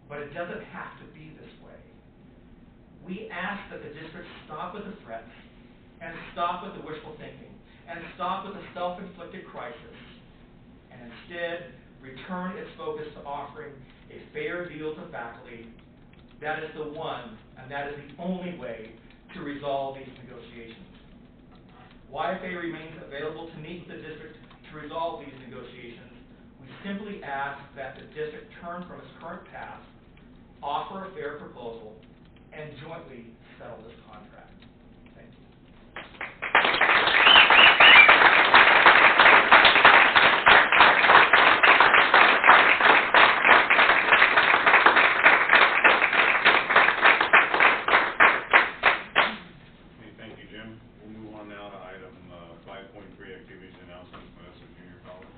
but it doesn't have to be this way. We ask that the district stop with the threats, and stop with the wishful thinking, and stop with the self-inflicted crisis, and instead return its focus to offering a fair deal to faculty. That is the one, and that is the only way to resolve these negotiations. YFA remains available to meet with the district to resolve these negotiations. We simply ask that the district turn from its current path, offer a fair proposal, and jointly settle this contract. Thank you. Thank you, Jim. We'll move on now to item 5.3, activities and announcements from Esther Junior College.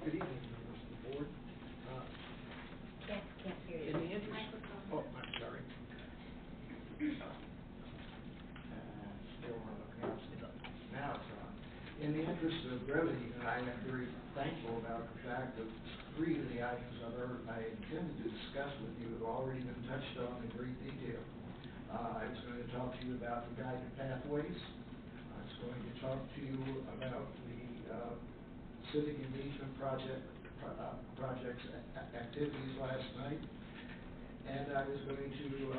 Good evening, members of the board. Can't hear you. In the interest, oh, I'm sorry. Still on the constant. Now it's on. In the interest of brevity, I am very thankful about the fact that 3 of the items I intended to discuss with you have already been touched on in great detail. I was going to talk to you about the guided pathways. I was going to talk to you about the civic engagement projects activities last night, and I was going to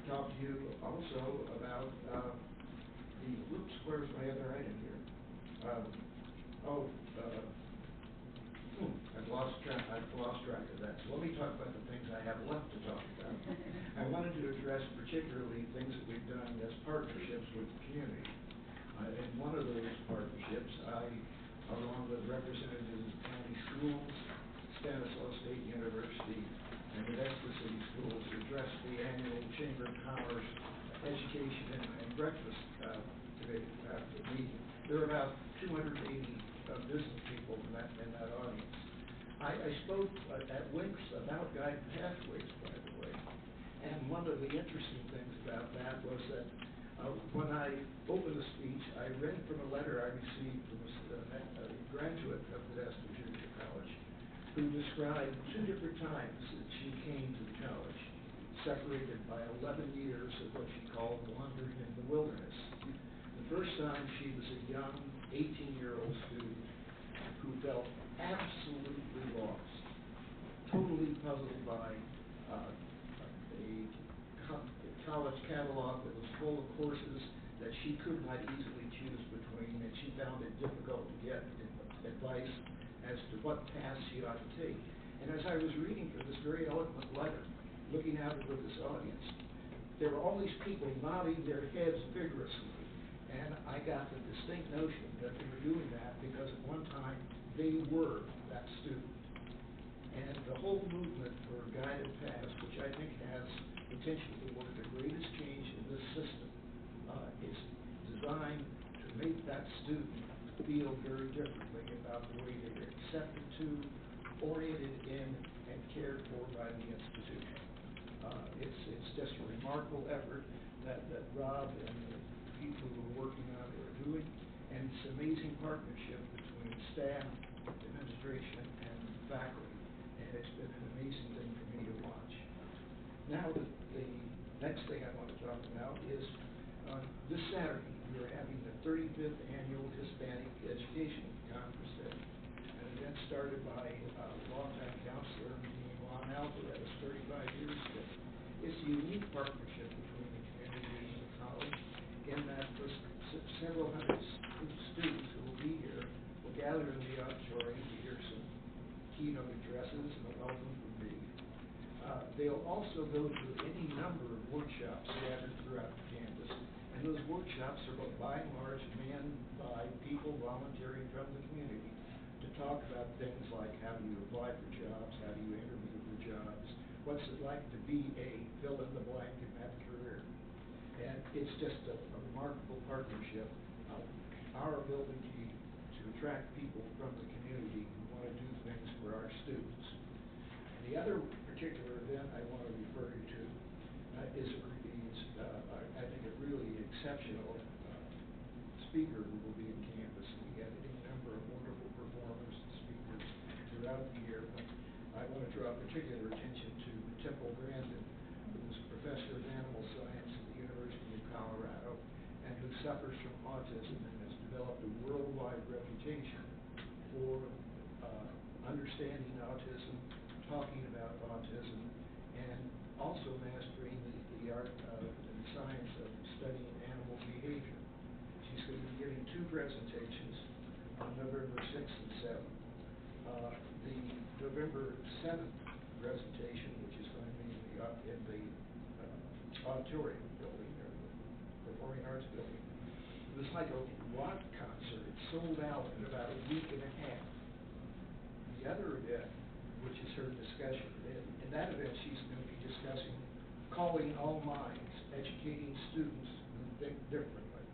talk to you also about the, whoops, where's my other item here? I've lost track of that. So let me talk about the things I have left to talk about. I wanted to address particularly things that we've done as partnerships with the community. In one of those partnerships, I, along with representatives of county schools, Stanislaus State University, and the Exeter City Schools, addressed the annual Chamber of Commerce Education and Breakfast meeting. There were about 280 business people in that audience. I spoke at length about guided pathways, by the way, and one of the interesting things about that was that when I opened the speech, I read from a letter I received from a graduate of Modesto Junior College who described 2 different times that she came to the college, separated by 11 years of what she called wandering in the wilderness. The first time she was a young 18-year-old student who felt absolutely lost, totally puzzled by a college catalog that was full of courses that she could not easily choose between, and she found it difficult to get advice as to what path she ought to take. And as I was reading from this very eloquent letter, looking out over this audience, there were all these people nodding their heads vigorously, and I got the distinct notion that they were doing that because at one time they were that student. And the whole movement for guided paths, which I think has potentially one of the greatest change in this system, is designed to make that student feel very differently about the way they are accepted to, oriented in, and cared for by the institution. It's just a remarkable effort that Rob and the people who are working on it are doing, and it's an amazing partnership between staff, administration, and faculty, and it's been an amazing thing for me to watch. Now, the next thing I want to talk about is this Saturday, we're having the 35th Annual Hispanic Education Conference Day, an event started by longtime counselor Dean Juan Alvarez 35 years ago. It's a unique partnership between the community and the college in that several hundred students who will be here will gather in the auditorium to hear some keynote addresses and a welcome from me. They'll also go to any number of workshops scattered throughout the campus, and those workshops are by and large manned by people volunteering from the community to talk about things like how do you apply for jobs, how do you interview for jobs, what's it like to be a fill in the blank in that career. And it's just a remarkable partnership of our ability to attract people from the community who want to do things for our students. And the other particular event I want to refer you to is I think a really exceptional speaker who will be in campus. We get a number of wonderful performers and speakers throughout the year. But I want to draw particular attention to Temple Grandin, who is a professor of animal science at the University of Colorado, and who suffers from autism and has developed a worldwide reputation for understanding autism, talking about autism, and also mastering the art of and science of studying animal behavior. She's going to be giving 2 presentations on November 6th and 7th. The November 7th presentation, which is going to be in the auditorium building, or the Performing Arts building, it was like a rock concert. It sold out in about a week and a half. The other event, which is her discussion, in that event she's going to be discussing calling all minds, educating students who think differently.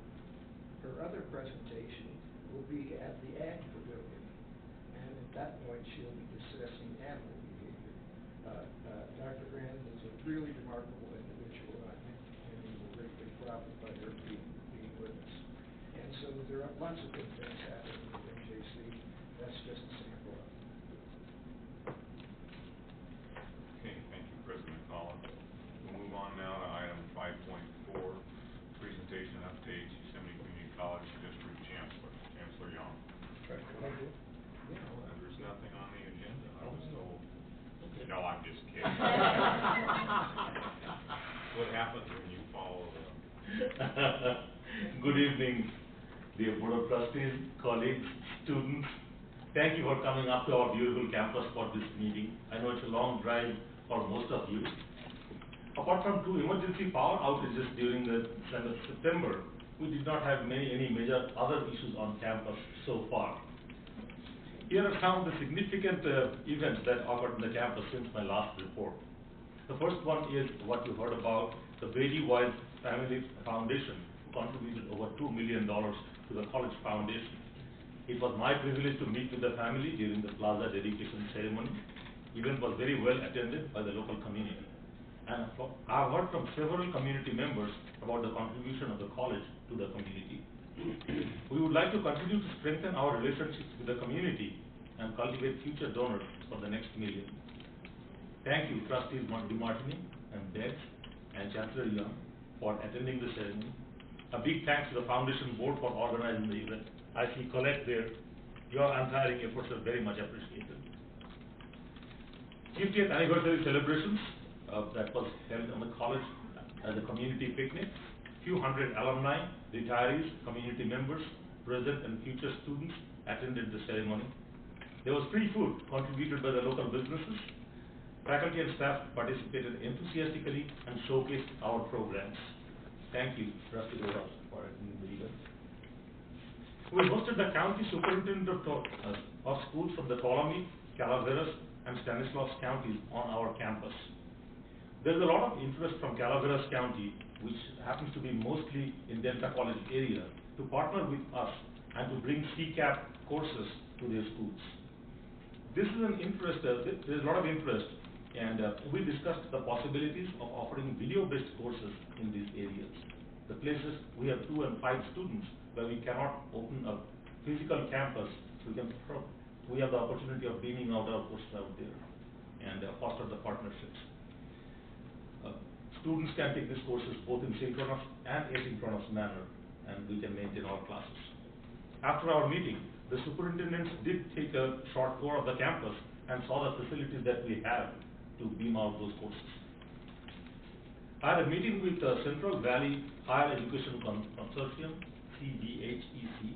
Her other presentation will be at the Ag Pavilion, and at that point she'll be discussing animal behavior. Dr. Grandin is a really remarkable individual, and I think we will greatly profit by her being with us. And so there are lots of good things happening at MJC. That's just a sample of it. Okay, thank you, President Collins. We'll move on now to item 5.4, presentation update, Yosemite Community College District Chancellor, Chancellor Young. There's nothing on the agenda, I was told. No, I'm just kidding. What happens when you follow them? Good evening, dear Board of Trustees, colleagues, students. Thank you for coming up to our beautiful campus for this meeting. I know it's a long drive for most of you. Apart from 2 emergency power outages during the September, we did not have any major other issues on campus so far. Here are some of the significant events that occurred in the campus since my last report. The first one is what you heard about, the Brady Wise Family Foundation, who contributed over $2 million to the college foundation. It was my privilege to meet with the family during the plaza dedication ceremony. The event was very well attended by the local community. And I've heard from several community members about the contribution of the college to the community. We would like to continue to strengthen our relationships with the community and cultivate future donors for the next million. Thank you, Trustees DeMartini and Beggs and Chancellor Young for attending the ceremony. A big thanks to the Foundation Board for organizing the event. I see Colette there. Your untiring efforts are very much appreciated. 50th anniversary celebrations that was held on the college as a community picnic. Few hundred alumni, retirees, community members, present and future students attended the ceremony. There was free food contributed by the local businesses. Faculty and staff participated enthusiastically and showcased our programs. Thank you, Trustee Rojas, for attending the event. We hosted the county superintendent of schools from the Tuolumne, Calaveras, and Stanislaus counties on our campus. There is a lot of interest from Calaveras County, which happens to be mostly in Delta College area, to partner with us and to bring CCAP courses to their schools. This is an interest, there is a lot of interest, and we discussed the possibilities of offering video-based courses in these areas. The places we have 2 and 5 students where we cannot open a physical campus, we have the opportunity of beaming out our courses out there and foster the partnerships. Students can take these courses both in synchronous and asynchronous manner, and we can maintain our classes. After our meeting, the superintendents did take a short tour of the campus and saw the facilities that we have to beam out those courses. I had a meeting with the Central Valley Higher Education Consortium, CVHEC,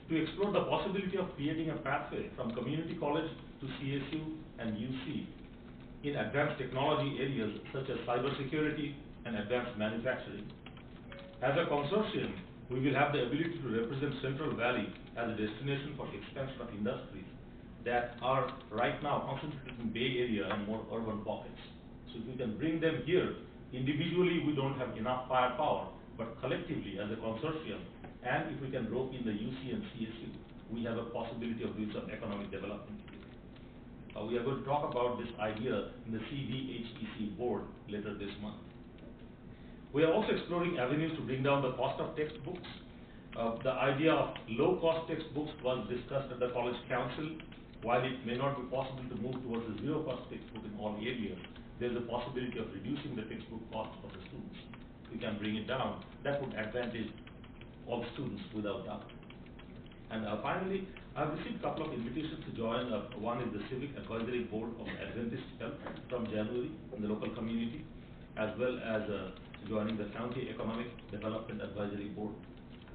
to explore the possibility of creating a pathway from community college to CSU and UC in advanced technology areas such as cybersecurity and advanced manufacturing. As a consortium, we will have the ability to represent Central Valley as a destination for expansion of industries that are right now concentrated in Bay Area and more urban pockets. So if we can bring them here, individually we don't have enough firepower, but collectively as a consortium, and if we can rope in the UC and CSU, we have a possibility of doing some economic development. We are going to talk about this idea in the CVHEC board later this month. We are also exploring avenues to bring down the cost of textbooks. The idea of low-cost textbooks was discussed at the College Council, while it may not be possible to move towards a zero-cost textbook in all areas, there is a possibility of reducing the textbook cost for the students. We can bring it down. That would advantage all students without doubt. And finally, I've received a couple of invitations to join. One is the Civic Advisory Board of Adventist Health from January in the local community, as well as joining the County Economic Development Advisory Board.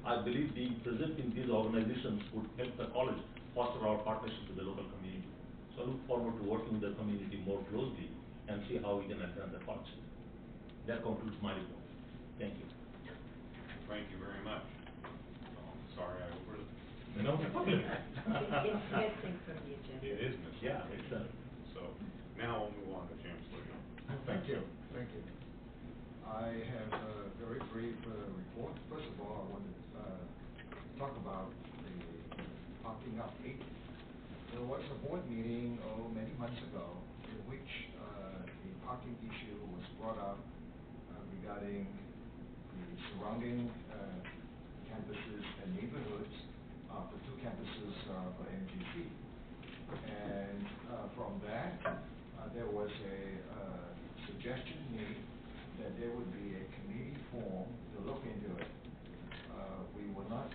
I believe being present in these organizations would help the college foster our partnership with the local community. So I look forward to working with the community more closely and see how we can advance the college. That concludes my report. Thank you. Thank you very much. Sorry I overlooked. No problem. It's missing from the agenda. It is missing. Yeah, it's So now we'll move on to Chancellor Young. Thank you. I have a very brief report. First of all, I want to talk about the parking update. There was a board meeting many months ago in which the parking issue was brought up regarding the surrounding campuses and neighborhoods of the two campuses for MGC. And from that, there was a suggestion made that there would be a committee formed to look into it. We were not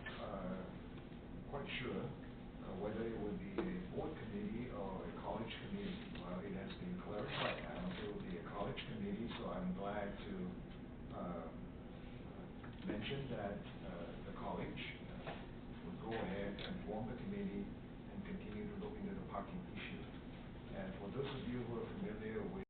quite sure whether it would be a board committee or a college committee. Well, it has been clarified now. It will be a college committee, so I'm glad to mention that the college would go ahead and form the committee and continue to look into the parking issue. And for those of you who are familiar with